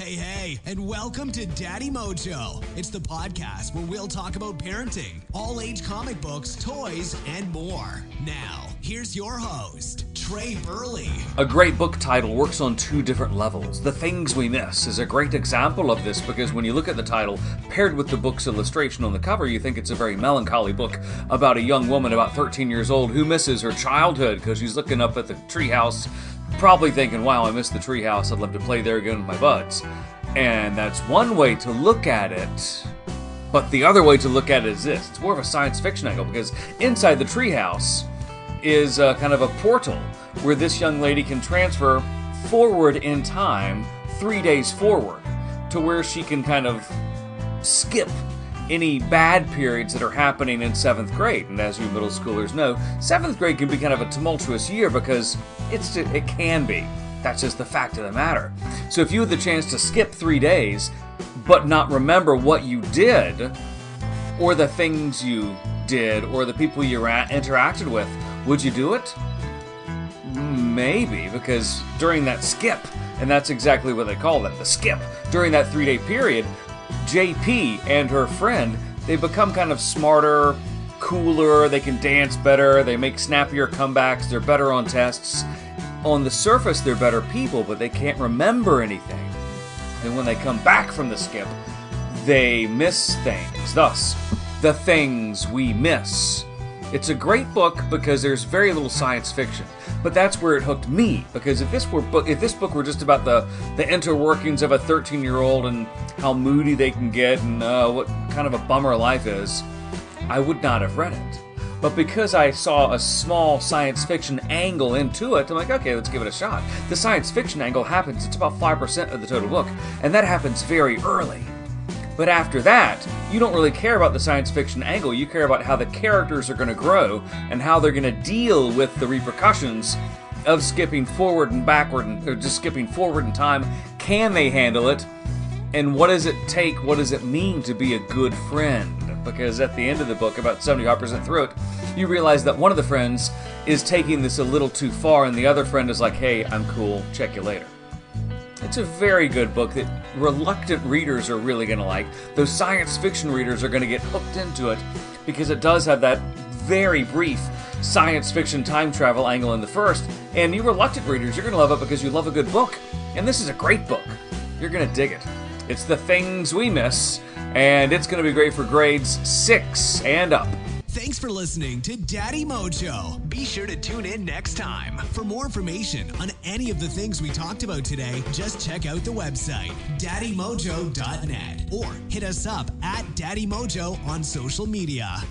Hey, and welcome to Daddy Mojo. It's the podcast where we'll talk about parenting, all-age comic books, toys, and more. Now, here's your host, Trey Burley. A great book title works on two different levels. The Things We Miss is a great example of this because when you look at the title, paired with the book's illustration on the cover, you think it's a very melancholy book about a young woman about 13 years old who misses her childhood because she's looking up at the treehouse, probably thinking, wow, I miss the treehouse, I'd love to play there again with my buds. And that's one way to look at it. But the other way to look at it is this. It's more of a science fiction angle because inside the treehouse is kind of a portal where this young lady can transfer forward in time 3 days forward to where she can kind of skip any bad periods that are happening in 7th grade. And as you middle schoolers know, 7th grade can be kind of a tumultuous year because it can be. That's just the fact of the matter. So if you had the chance to skip 3 days, but not remember what you did, or the things you did, or the people you interacted with, would you do it? Maybe, because during that skip, and that's exactly what they call it, the skip, during that 3-day period, JP and her friend, they become kind of smarter, cooler, they can dance better, they make snappier comebacks, they're better on tests. On the surface, they're better people, but they can't remember anything. And when they come back from the skip, they miss things. Thus, The Things We Miss. It's a great book because there's very little science fiction, but that's where it hooked me. Because if this book were just about the interworkings of a 13-year-old and how moody they can get and what kind of a bummer life is, I would not have read it. But because I saw a small science fiction angle into it, I'm like, okay, let's give it a shot. The science fiction angle happens, it's about 5% of the total book, and that happens very early. But after that, you don't really care about the science fiction angle. You care about how the characters are going to grow and how they're going to deal with the repercussions of skipping forward and backward, or just skipping forward in time. Can they handle it? And what does it take? What does it mean to be a good friend? Because at the end of the book, about 75% through it, you realize that one of the friends is taking this a little too far, and the other friend is like, hey, I'm cool, check you later. It's a very good book that reluctant readers are really going to like. Those science fiction readers are going to get hooked into it because it does have that very brief science fiction time travel angle in the first. And you reluctant readers, you're going to love it because you love a good book. And this is a great book. You're going to dig it. It's The Things We Miss, and it's going to be great for grades 6 and up. Thanks for listening to Daddy Mojo. Be sure to tune in next time. For more information on any of the things we talked about today, just check out the website, daddymojo.net, or hit us up at Daddy Mojo on social media.